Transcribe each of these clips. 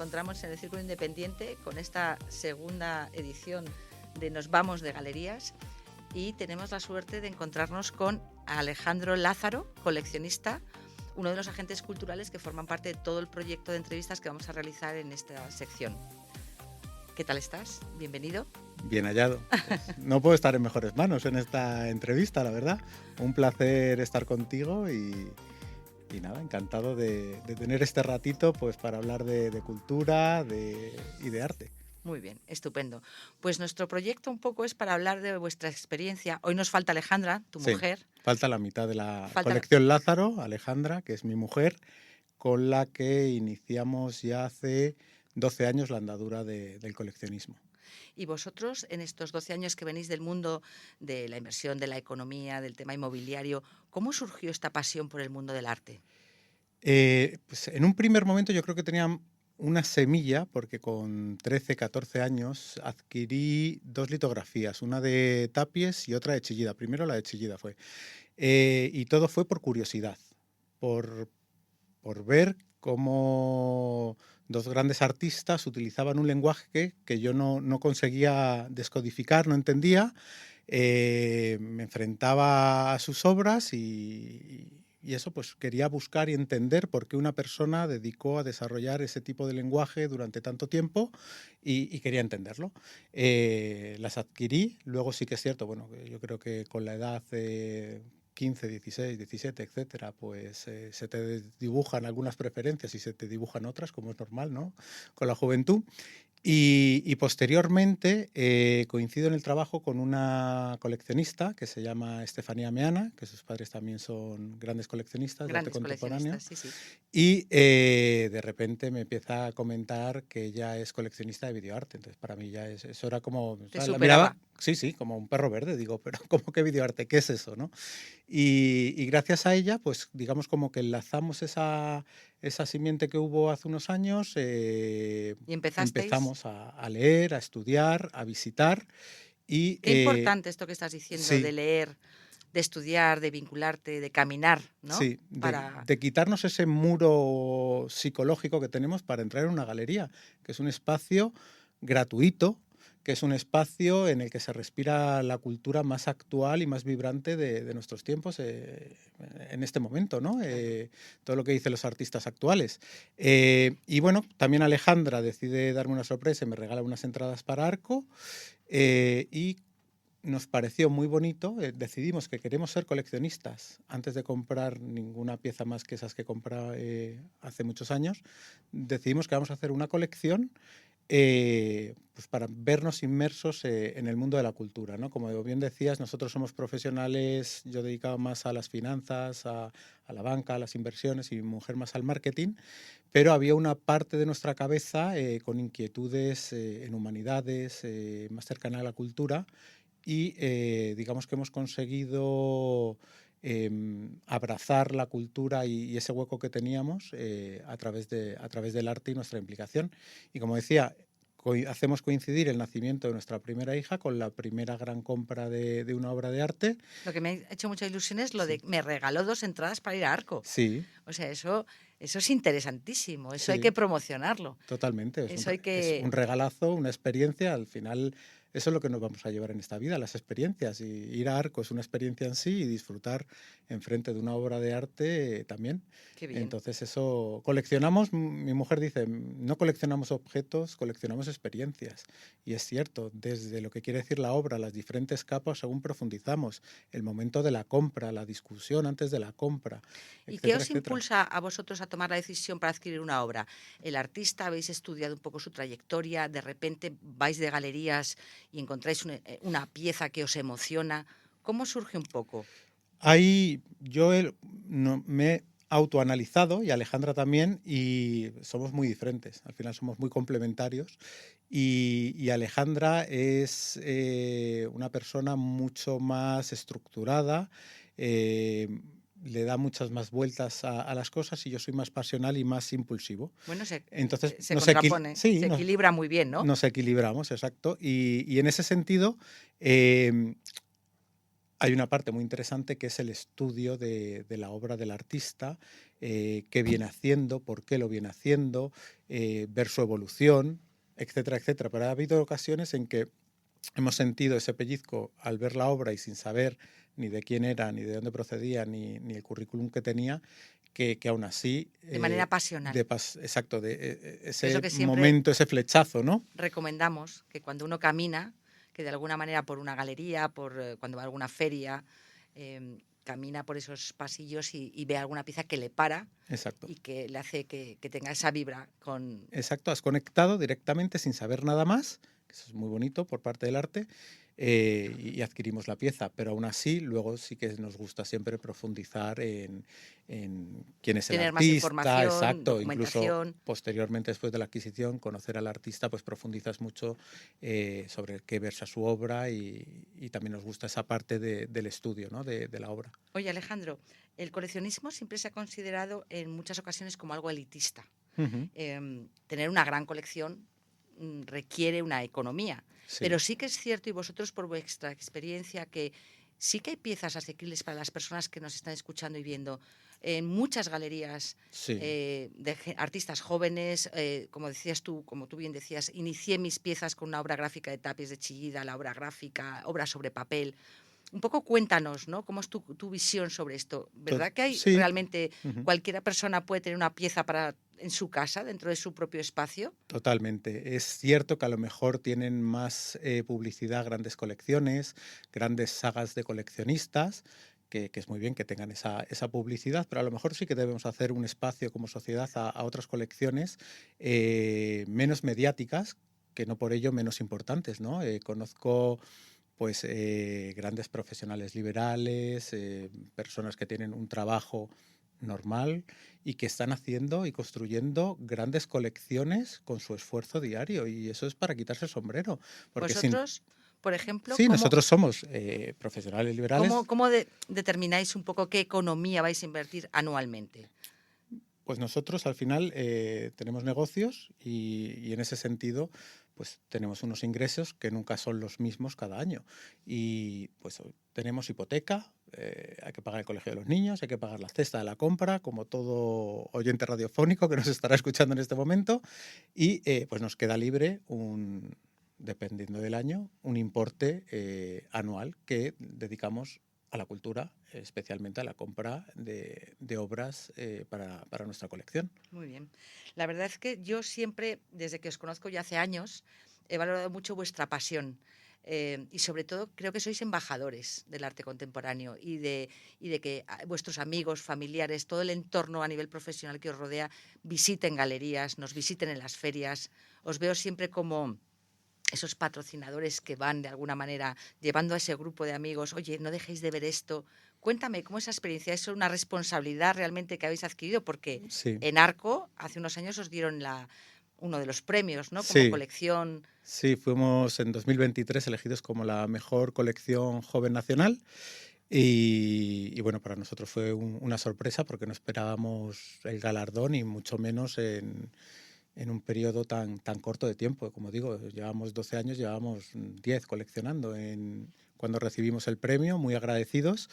encontramos en el Círculo Independiente con esta segunda edición de Nos Vamos de Galerías y tenemos la suerte de encontrarnos con Alejandro Lázaro, coleccionista, uno de los agentes culturales que forman parte de todo el proyecto de entrevistas que vamos a realizar en esta sección. ¿Qué tal estás? Bienvenido. Bien hallado. Pues no puedo estar en mejores manos en esta entrevista, la verdad. Un placer estar contigo y nada, encantado de tener este ratito pues, para hablar de cultura y de arte. Muy bien, estupendo. Pues nuestro proyecto un poco es para hablar de vuestra experiencia. Hoy nos falta Alejandra, tu mujer. Falta la mitad de la colección Lázaro, Alejandra, que es mi mujer, con la que iniciamos ya hace 12 años la andadura del coleccionismo. Y vosotros, en estos 12 años que venís del mundo de la inversión, de la economía, del tema inmobiliario, ¿cómo surgió esta pasión por el mundo del arte? Pues en un primer momento yo creo que tenía una semilla, porque con 13, 14 años adquirí 2 litografías, una de Tapies y otra de Chillida. Primero la de Chillida fue. Y todo fue por curiosidad, por ver cómo 2 grandes artistas utilizaban un lenguaje que yo no conseguía descodificar, no entendía. Me enfrentaba a sus obras y eso pues quería buscar y entender por qué una persona dedicó a desarrollar ese tipo de lenguaje durante tanto tiempo y quería entenderlo. Las adquirí, luego sí que es cierto, bueno, yo creo que con la edad 15, 16, 17, etcétera, pues se te dibujan algunas preferencias y se te dibujan otras, como es normal, ¿no? Con la juventud. Y posteriormente coincido en el trabajo con una coleccionista que se llama Estefanía Meana, que sus padres también son grandes coleccionistas de arte contemporáneo. Sí, sí. Y de repente me empieza a comentar que ella es coleccionista de videoarte. Entonces, para mí ya eso era como... Te la miraba, superaba. sí, como un perro verde. Digo, pero ¿cómo que videoarte? ¿Qué es eso, no? Y gracias a ella, pues digamos como que enlazamos esa simiente que hubo hace unos años. ¿Y empezasteis? Empezamos a leer, a estudiar, a visitar. Y, Qué importante esto que estás diciendo, sí, de leer, de estudiar, de vincularte, de caminar, ¿no? sí, de quitarnos ese muro psicológico que tenemos para entrar en una galería, que es un espacio gratuito, que es un espacio en el que se respira la cultura más actual y más vibrante de nuestros tiempos en este momento, ¿no? Claro. Todo lo que dicen los artistas actuales. Y bueno, también Alejandra decide darme una sorpresa y me regala unas entradas para Arco y nos pareció muy bonito, decidimos que queremos ser coleccionistas antes de comprar ninguna pieza más que esas que compraba hace muchos años. Decidimos que vamos a hacer una colección pues para vernos inmersos en el mundo de la cultura, ¿no? Como bien decías, nosotros somos profesionales, yo dedicado más a las finanzas, a la banca, a las inversiones y mi mujer más al marketing, pero había una parte de nuestra cabeza con inquietudes en humanidades, más cercana a la cultura y digamos que hemos conseguido abrazar la cultura y ese hueco que teníamos a través del arte y nuestra implicación. Y como decía, hacemos coincidir el nacimiento de nuestra primera hija con la primera gran compra de una obra de arte. Lo que me ha hecho mucha ilusión es lo Sí. de me regaló 2 entradas para ir a Arco. Sí. O sea, eso es interesantísimo, eso hay Sí, que promocionarlo. totalmente. Eso hay Es que... un regalazo, una experiencia. Al final, eso es lo que nos vamos a llevar en esta vida, las experiencias. Y ir a Arco es una experiencia en sí y disfrutar enfrente de una obra de arte también. Qué bien. Entonces, eso coleccionamos. Mi mujer dice, no coleccionamos objetos, coleccionamos experiencias. Y es cierto, desde lo que quiere decir la obra, las diferentes capas, según profundizamos, el momento de la compra, la discusión antes de la compra, ¿Y etcétera, qué os etcétera. impulsa a vosotros a tomar la decisión para adquirir una obra? ¿El artista habéis estudiado un poco su trayectoria? ¿De repente vais de galerías y encontráis una pieza que os emociona? ¿Cómo surge un poco? Ahí me he autoanalizado y Alejandra también y somos muy diferentes, al final somos muy complementarios y Alejandra es una persona mucho más estructurada, eh, le da muchas más vueltas a las cosas y yo soy más pasional y más impulsivo. Bueno, Entonces se contrapone, se equilibra muy bien, ¿no? nos equilibramos, exacto. Y en ese sentido, eh, hay una parte muy interesante que es el estudio de la obra del artista, qué viene haciendo, por qué lo viene haciendo, ver su evolución, etcétera, etcétera. Pero ha habido ocasiones en que hemos sentido ese pellizco al ver la obra y sin saber ni de quién era, ni de dónde procedía, ni el currículum que tenía, que aún así, De manera pasional. exacto, de Es lo ese que siempre momento, ese flechazo, ¿no? recomendamos, que cuando uno camina, que de alguna manera por una galería, cuando va a alguna feria, camina por esos pasillos y ve alguna pieza que le para Exacto. y que le hace que tenga esa vibra con... Exacto, has conectado directamente sin saber nada más, que eso es muy bonito por parte del arte, y adquirimos la pieza, pero aún así luego sí que nos gusta siempre profundizar en quién es el Tener más artista, información, exacto, incluso documentación. posteriormente después de la adquisición, conocer al artista, pues profundizas mucho sobre qué versa su obra y también nos gusta esa parte del estudio, ¿no? de la obra. Oye, Alejandro, el coleccionismo siempre se ha considerado en muchas ocasiones como algo elitista. Ujú. Tener una gran colección requiere una economía. Sí, Pero sí que es cierto, y vosotros por vuestra experiencia, que sí que hay piezas asequibles para las personas que nos están escuchando y viendo. En muchas galerías sí. artistas jóvenes, como decías tú, como tú bien decías, inicié mis piezas con una obra gráfica de Tapies de Chillida, la obra gráfica, obra sobre papel. Un poco cuéntanos, ¿no? ¿Cómo es tu visión sobre esto? ¿Verdad que hay Sí. realmente Ujú. cualquier persona puede tener una pieza en su casa, dentro de su propio espacio? Totalmente. Es cierto que a lo mejor tienen más publicidad grandes colecciones, grandes sagas de coleccionistas, que es muy bien que tengan esa publicidad, pero a lo mejor sí que debemos hacer un espacio como sociedad a otras colecciones menos mediáticas, que no por ello menos importantes, ¿no? Conozco pues grandes profesionales liberales, personas que tienen un trabajo normal y que están haciendo y construyendo grandes colecciones con su esfuerzo diario y eso es para quitarse el sombrero, porque sin... Vosotros, por ejemplo, Sí, nosotros somos profesionales liberales, cómo determináis un poco qué economía vais a invertir anualmente? pues nosotros al final tenemos negocios y en ese sentido pues tenemos unos ingresos que nunca son los mismos cada año. Y pues tenemos hipoteca, hay que pagar el colegio de los niños, hay que pagar la cesta de la compra, como todo oyente radiofónico que nos estará escuchando en este momento, y pues nos queda libre dependiendo del año, un importe anual que dedicamos a la cultura, especialmente a la compra de obras para nuestra colección. Muy bien. La verdad es que yo siempre, desde que os conozco ya hace años, he valorado mucho vuestra pasión. Y sobre todo creo que sois embajadores del arte contemporáneo y de que vuestros amigos, familiares, todo el entorno a nivel profesional que os rodea visiten galerías, nos visiten en las ferias. Os veo siempre como esos patrocinadores que van de alguna manera llevando a ese grupo de amigos, oye, no dejéis de ver esto. Cuéntame, ¿cómo es esa experiencia? ¿Es una responsabilidad realmente que habéis adquirido? Porque Sí, en Arco hace unos años os dieron uno de los premios, ¿no? Como sí, colección. sí, fuimos en 2023 elegidos como la mejor colección joven nacional y bueno, para nosotros fue una sorpresa porque no esperábamos el galardón y mucho menos en un periodo tan corto de tiempo. Como digo, llevamos 12 años, llevamos 10 coleccionando cuando recibimos el premio, muy agradecidos.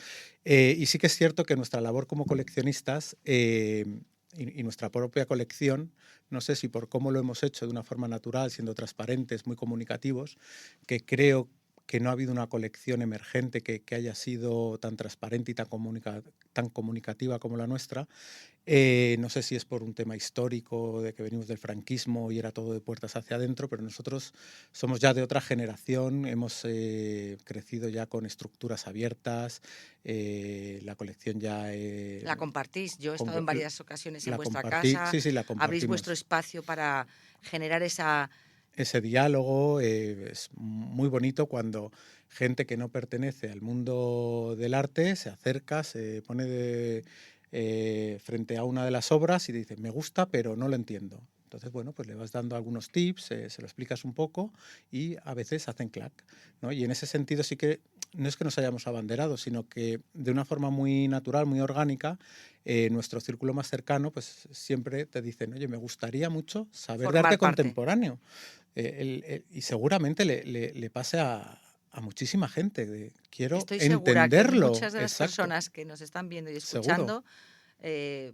Y sí que es cierto que nuestra labor como coleccionistas y nuestra propia colección, no sé si por cómo lo hemos hecho de una forma natural, siendo transparentes, muy comunicativos, que creo que no ha habido una colección emergente que haya sido tan transparente y tan comunicativa como la nuestra. No sé si es por un tema histórico, de que venimos del franquismo y era todo de puertas hacia adentro, pero nosotros somos ya de otra generación, hemos crecido ya con estructuras abiertas, la colección ya... La compartís. Yo he estado en varias ocasiones en la vuestra compartí, casa. sí, sí, la Abrís vuestro compartimos. espacio para generar esa... Ese diálogo es muy bonito cuando gente que no pertenece al mundo del arte se acerca, se pone frente a una de las obras y dice, me gusta, pero no lo entiendo. Entonces, bueno, pues le vas dando algunos tips, se lo explicas un poco y a veces hacen clac, ¿no? Y en ese sentido sí que no es que nos hayamos abanderado, sino que de una forma muy natural, muy orgánica, nuestro círculo más cercano, pues siempre te dicen, oye, me gustaría mucho saber de formar arte parte. contemporáneo. Y seguramente le pase a muchísima gente. Quiero Estoy segura que entenderlo, muchas de las exacto, personas que nos están viendo y seguro. escuchando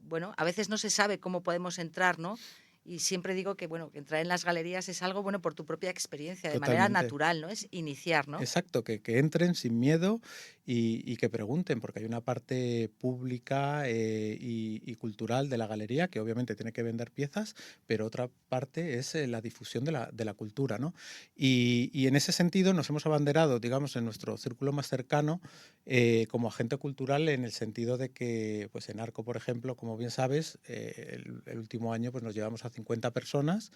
bueno, a veces no se sabe cómo podemos entrar, ¿no? Y siempre digo que, bueno, que entrar en las galerías es algo, bueno, por tu propia experiencia, de manera Totalmente. natural, ¿no? Es iniciar, ¿no? Exacto, que entren sin miedo y que pregunten, porque hay una parte pública y cultural de la galería que obviamente tiene que vender piezas, pero otra parte es la difusión de la cultura, ¿no? Y en ese sentido nos hemos abanderado, digamos, en nuestro círculo más cercano como agente cultural, en el sentido de que, pues en Arco, por ejemplo, como bien sabes, el último año pues nos llevamos a 50 personas.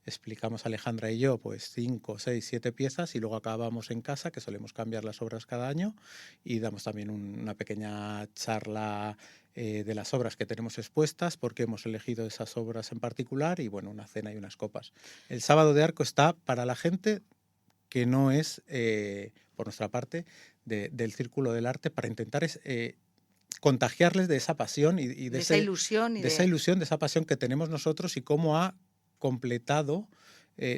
Explicamos Alejandra y yo pues 5, 6, 7 piezas y luego acabamos en casa, que solemos cambiar las obras cada año, y damos también una pequeña charla de las obras que tenemos expuestas, porque hemos elegido esas obras en particular, y bueno, una cena y unas copas. El sábado de Arco está para la gente que no es, por nuestra parte, del círculo del arte, para intentar contagiarles de esa pasión y De esa ilusión y de esa ilusión, de esa pasión que tenemos nosotros y cómo ha completado.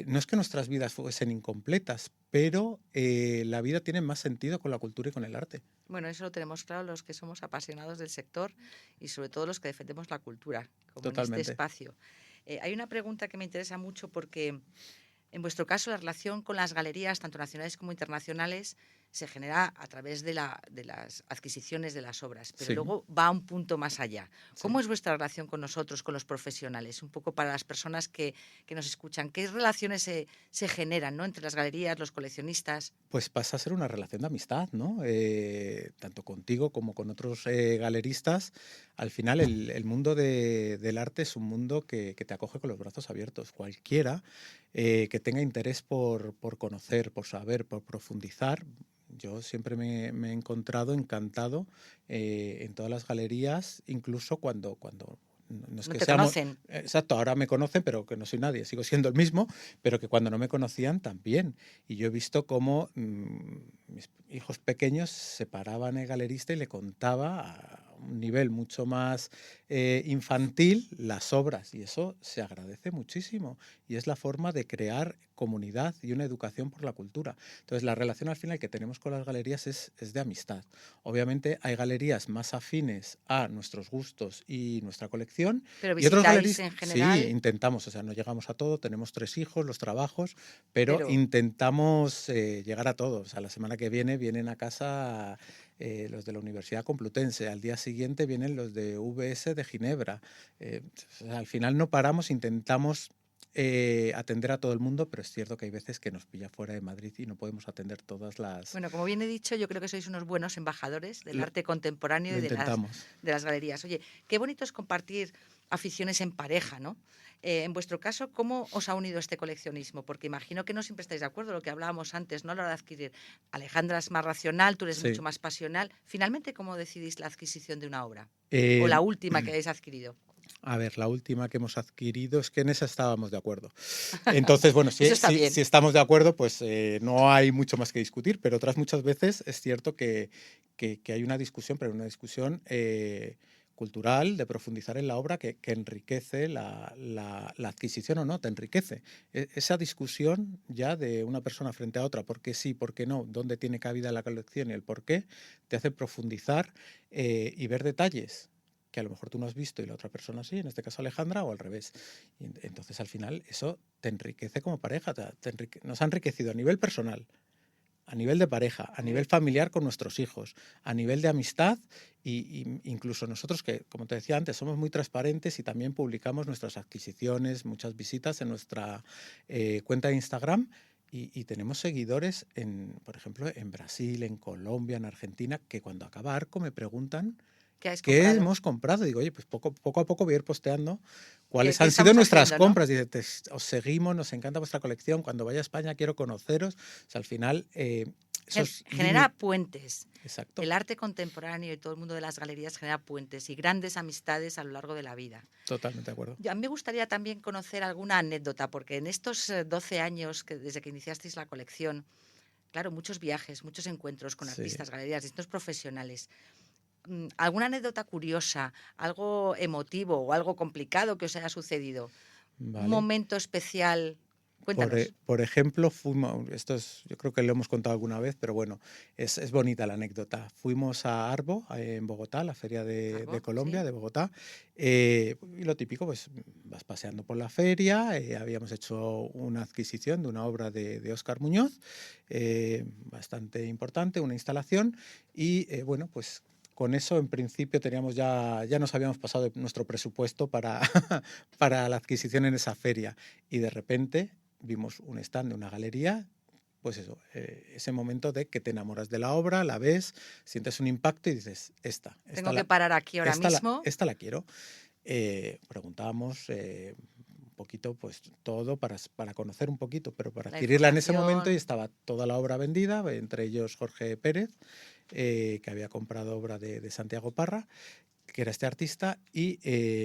No es que nuestras vidas fuesen incompletas, pero la vida tiene más sentido con la cultura y con el arte. Bueno, eso lo tenemos claro los que somos apasionados del sector y sobre todo los que defendemos la cultura, como en este Totalmente. espacio. Hay una pregunta que me interesa mucho porque en vuestro caso la relación con las galerías, tanto nacionales como internacionales, se genera a través de las adquisiciones de las obras, pero Sí, luego va a un punto más allá. sí. ¿Cómo es vuestra relación con nosotros, con los profesionales? Un poco para las personas que nos escuchan. ¿Qué relaciones se generan, ¿no?, entre las galerías, los coleccionistas? Pues pasa a ser una relación de amistad, ¿no? Tanto contigo como con otros galeristas. Al final, el mundo del arte es un mundo que te acoge con los brazos abiertos. Cualquiera que tenga interés por conocer, por saber, por profundizar. Yo siempre me he encontrado encantado en todas las galerías, incluso cuando no es No que te seamos. conocen. Exacto, ahora me conocen, pero que no soy nadie, sigo siendo el mismo, pero que cuando no me conocían también. Y yo he visto cómo mis hijos pequeños se paraban el galerista y le contaba a un nivel mucho más infantil las obras, y eso se agradece muchísimo, y es la forma de crear comunidad y una educación por la cultura. Entonces la relación al final que tenemos con las galerías es de amistad. Obviamente hay galerías más afines a nuestros gustos y nuestra colección, Pero y otros visitáis galeristas, en sí, general, intentamos, o sea, no llegamos a todo, tenemos 3 hijos, los trabajos, pero pero intentamos llegar a todos. O sea, la semana que viene vienen a casa los de la Universidad Complutense, al día siguiente vienen los de VS de Ginebra. O sea, al final no paramos, intentamos atender a todo el mundo, pero es cierto que hay veces que nos pilla fuera de Madrid y no podemos atender todas las. bueno, como bien he dicho, yo creo que sois unos buenos embajadores del Lo, arte contemporáneo lo y intentamos. de las galerías. Oye, qué bonito es compartir aficiones en pareja, ¿no? En vuestro caso, ¿cómo os ha unido este coleccionismo? Porque imagino que no siempre estáis de acuerdo, lo que hablábamos antes, ¿no?, a la hora de adquirir. Alejandra es más racional, tú eres mucho Sí. más pasional. Finalmente, ¿cómo decidís la adquisición de una obra? O Eh, la última que hayáis adquirido. A ver, la última que hemos adquirido es que en esa estábamos de acuerdo. Entonces, bueno, Eso si, está si, bien. si estamos de acuerdo, pues no hay mucho más que discutir, pero otras muchas veces es cierto que hay una discusión, pero una discusión cultural, de profundizar en la obra que enriquece la adquisición o no, te enriquece. Esa discusión ya de una persona frente a otra, por qué sí, por qué no, dónde tiene cabida la colección y el por qué, te hace profundizar y ver detalles que a lo mejor tú no has visto y la otra persona sí, en este caso Alejandra, o al revés. Y entonces al final eso te enriquece como pareja, nos ha enriquecido a nivel personal, a nivel de pareja, a nivel familiar con nuestros hijos, a nivel de amistad, y incluso nosotros que, como te decía antes, somos muy transparentes y también publicamos nuestras adquisiciones, muchas visitas en nuestra cuenta de Instagram. Y tenemos seguidores, por ejemplo, en Brasil, en Colombia, en Argentina, que cuando acaba Arco me preguntan ¿Qué habéis ¿qué comprado? hemos comprado? Digo, oye, pues poco a poco voy a ir posteando ¿Qué, cuáles qué han sido estamos nuestras haciendo, no? compras. Dice, os seguimos, nos encanta vuestra colección. Cuando vaya a España quiero conoceros. O sea, al final, esos Genera límites. puentes. Exacto, El arte contemporáneo y todo el mundo de las galerías genera puentes y grandes amistades a lo largo de la vida. totalmente de acuerdo. A mí me gustaría también conocer alguna anécdota, porque en estos 12 años desde que iniciasteis la colección, claro, muchos viajes, muchos encuentros con Sí, artistas, galerías, distintos profesionales. ¿Alguna anécdota curiosa, algo emotivo o algo complicado que os haya sucedido? ¿Un vale. momento especial Cuéntanos. Por ejemplo, fuimos, yo creo que lo hemos contado alguna vez, pero bueno, es bonita la anécdota. Fuimos a Arbo, en Bogotá, la feria de Algo, Colombia, ¿sí? de Bogotá, y lo típico, pues vas paseando por la feria, habíamos hecho una adquisición de una obra de Óscar Muñoz, bastante importante, una instalación, y bueno, pues con eso en principio ya nos habíamos pasado de nuestro presupuesto para, para la adquisición en esa feria, y de repente vimos un stand de una galería, pues eso, ese momento de que te enamoras de la obra, la ves, sientes un impacto y dices, Tengo que parar aquí ahora mismo. esta la quiero. Preguntábamos un poquito, pues todo para conocer un poquito, pero para La adquirirla en ese momento, y información. estaba toda la obra vendida, entre ellos Jorge Pérez, que había comprado obra de Santiago Parra, que era este artista, y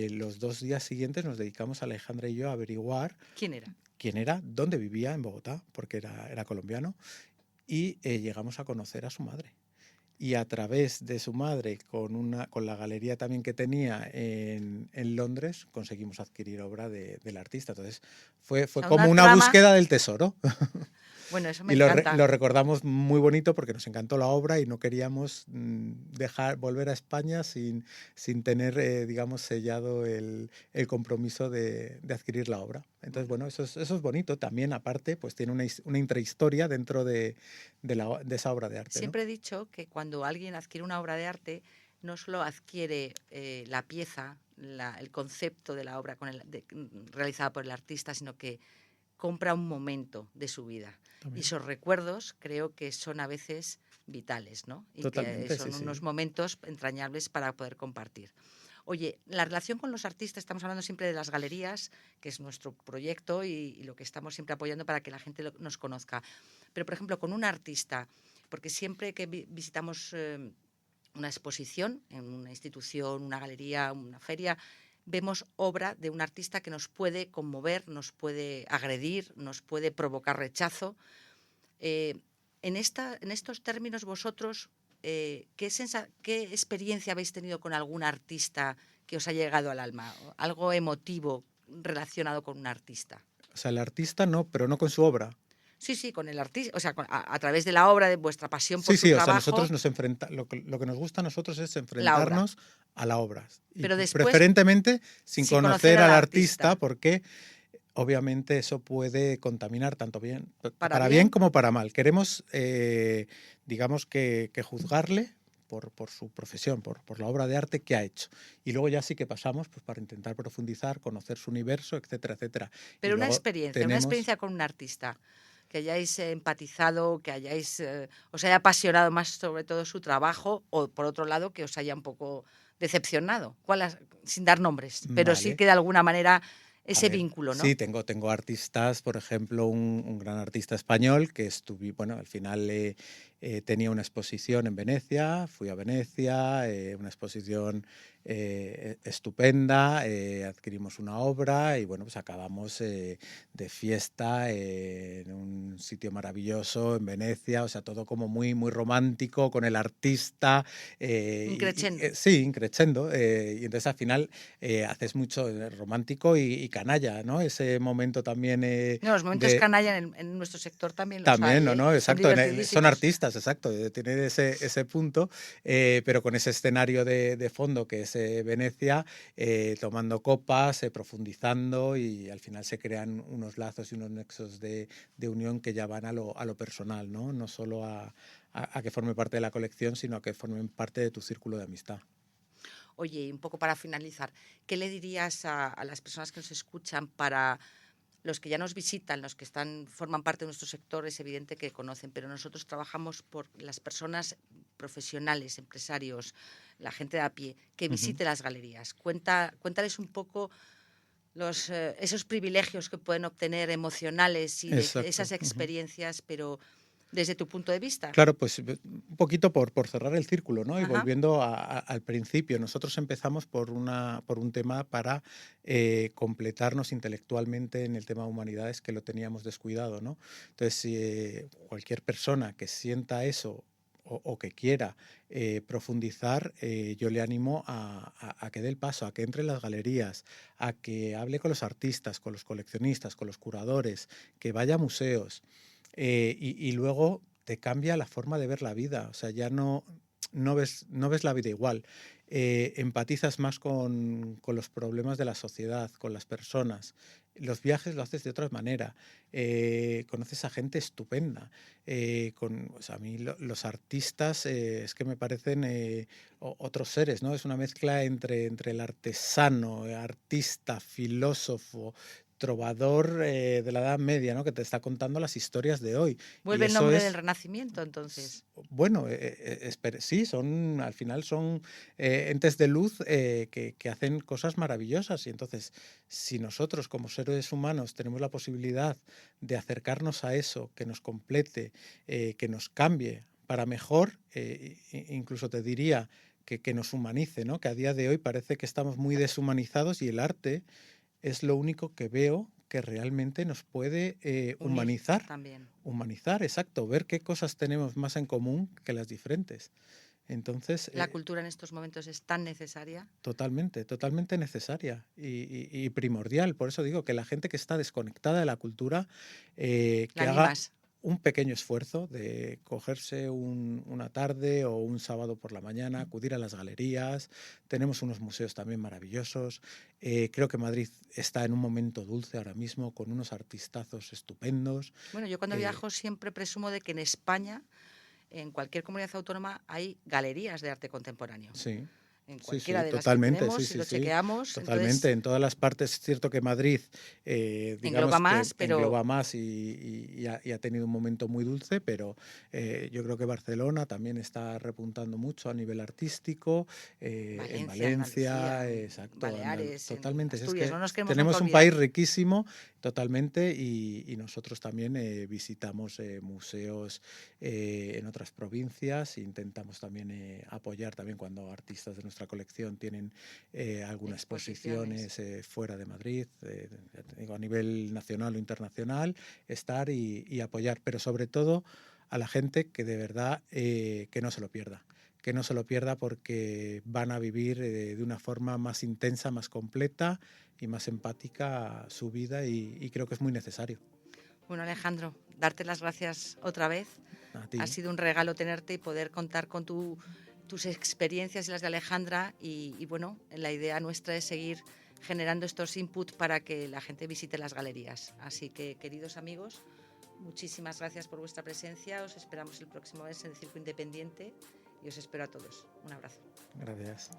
los 2 días siguientes nos dedicamos, Alejandra y yo, a averiguar ¿Quién era? quién era, dónde vivía en Bogotá, porque era colombiano, y llegamos a conocer a su madre. Y a través de su madre, con la galería también que tenía en Londres, conseguimos adquirir obra del artista. Entonces O fue sea, una como una trama. búsqueda del tesoro. Bueno, eso me Y lo encanta. recordamos muy bonito porque nos encantó la obra y no queríamos volver a España sin tener, digamos, sellado el compromiso de adquirir la obra. Entonces, Bueno, bueno, eso es bonito. También, aparte, pues tiene una intrahistoria dentro de esa obra de arte, ¿no? siempre he dicho que cuando alguien adquiere una obra de arte, no solo adquiere la pieza, el concepto de la obra realizada por el artista, sino que compra un momento de su vida. Y También. esos recuerdos creo que son a veces vitales, ¿no? Y que Totalmente, sí, son unos sí. momentos entrañables para poder compartir. Oye, la relación con los artistas, estamos hablando siempre de las galerías, que es nuestro proyecto y lo que estamos siempre apoyando para que la gente nos conozca. Pero, por ejemplo, con un artista, porque siempre que visitamos una exposición en una institución, una galería, una feria, vemos obra de un artista que nos puede conmover, nos puede agredir, nos puede provocar rechazo. Eh, en estos términos, vosotros, ¿qué experiencia habéis tenido con algún artista que os ha llegado al alma? Algo emotivo relacionado con un artista. O sea, el artista no, pero no con su obra. Sí, sí, con el artista, o sea, a través de la obra, de vuestra pasión por Sí, su sí, o sea, nosotros trabajo, lo que nos gusta a nosotros es la obra. enfrentarnos a la obra. Y Pero después, preferentemente sin sin conocer conocer al al artista, artista, porque obviamente eso puede contaminar tanto para para bien bien. como para mal. Queremos, digamos, que juzgarle por su profesión, por la obra de arte que ha hecho. Y luego ya sí que pasamos, pues, para intentar profundizar, conocer su universo, etcétera, etcétera. Y Pero luego una tenemos... experiencia con un artista que hayáis empatizado, que os haya apasionado más sobre todo su trabajo, o por otro lado, que os haya un poco decepcionado, sin dar nombres, pero sí Vale. que de alguna manera A ese ver, vínculo, sí, ¿no? tengo artistas, por ejemplo, un gran artista español que bueno, al final tenía una exposición en Venecia, fui a Venecia, una exposición estupenda, adquirimos una obra y bueno, pues acabamos de fiesta en un sitio maravilloso en Venecia, o sea, todo como muy, muy romántico con el artista. Increchendo. Sí, increchendo. Y entonces al final haces mucho romántico y canalla, ¿no? Ese momento también No, los momentos de... canalla en nuestro sector también los También, hay, ¿no? ¿eh? ¿No? Y son Exacto. Son divertidísimos. artistas, exacto. Tienen ese punto, pero con ese escenario de fondo que es Venecia, tomando copas, profundizando, y al final se crean unos lazos y unos nexos de unión que ya van a lo personal, ¿no? No solo a que forme parte de la colección, sino a que formen parte de tu círculo de amistad. Oye, y un poco para finalizar, ¿qué le dirías a las personas que nos escuchan para los que ya nos visitan, los que forman parte de nuestro sector? Es evidente que conocen, pero nosotros trabajamos por las personas profesionales, empresarios, la gente de a pie, que Ujú. visite las galerías. Cuéntales un poco esos privilegios que pueden obtener emocionales y de esas Exacto. Ujú. experiencias, pero desde tu punto de vista. Claro, pues un poquito por cerrar el círculo, ¿no? Y Ajá. volviendo al principio, nosotros empezamos por un tema para completarnos intelectualmente en el tema de humanidades, que lo teníamos descuidado, ¿no? Entonces, si cualquier persona que sienta eso o que quiera profundizar, yo le animo a que dé el paso, a que entre en las galerías, a que hable con los artistas, con los coleccionistas, con los curadores, que vaya a museos, y luego te cambia la forma de ver la vida. O sea, ya no ves la vida igual. Empatizas más con los problemas de la sociedad, con las personas. Los viajes lo haces de otra manera. Conoces a gente estupenda. O sea, a mí los artistas es que me parecen otros seres, ¿no? Es una mezcla entre el artesano, artista, filósofo, trovador de la Edad Media, ¿no? Que te está contando las historias de hoy. Y Vuelve el eso nombre del es, Renacimiento, entonces. bueno, sí, al final son entes de luz que hacen cosas maravillosas. Y entonces, si nosotros como seres humanos tenemos la posibilidad de acercarnos a eso, que nos complete, que nos cambie para mejor, incluso te diría que nos humanice, ¿no? Que a día de hoy parece que estamos muy deshumanizados y el arte es lo único que veo que realmente nos puede Unir humanizar. también. Humanizar, exacto, ver qué cosas tenemos más en común que las diferentes. Entonces, La cultura en estos momentos es tan necesaria. totalmente, totalmente necesaria y primordial. Por eso digo que la gente que está desconectada de la cultura, La que haga animas. un pequeño esfuerzo de cogerse una tarde o un sábado por la mañana, acudir a las galerías. Tenemos unos museos también maravillosos. Creo que Madrid está en un momento dulce ahora mismo, con unos artistazos estupendos. Bueno, yo cuando Eh, viajo siempre presumo de que en España, en cualquier comunidad autónoma, hay galerías de arte contemporáneo. sí. En Sí, cualquiera sí, de las que totalmente, sí, tenemos, si sí, lo sí, chequeamos, totalmente. entonces En todas las partes es cierto que Madrid, engloba digamos que más, pero engloba más y ha tenido un momento muy dulce, pero yo creo que Barcelona también está repuntando mucho a nivel artístico, en Valencia, Andalucía, Valencia, exacto, Baleares, en totalmente. Es Asturias, que no nos queremos nunca tenemos un olvidar. país riquísimo, totalmente, y nosotros también visitamos museos en otras provincias, intentamos también apoyar también cuando artistas de nuestra colección tienen algunas Exposiciones. exposiciones fuera de Madrid, ya te digo, a nivel nacional o internacional, estar y apoyar, pero sobre todo a la gente que de verdad que no se lo pierda. Que no se lo pierda porque van a vivir de una forma más intensa, más completa y más empática su vida y creo que es muy necesario. Bueno, Alejandro, darte las gracias otra vez. A Ha ti. sido un regalo tenerte y poder contar con tus experiencias y las de Alejandra. Y bueno, la idea nuestra es seguir generando estos inputs para que la gente visite las galerías. Así que, queridos amigos, muchísimas gracias por vuestra presencia. Os esperamos el próximo mes en el Circo Independiente y os espero a todos. Un abrazo. Gracias.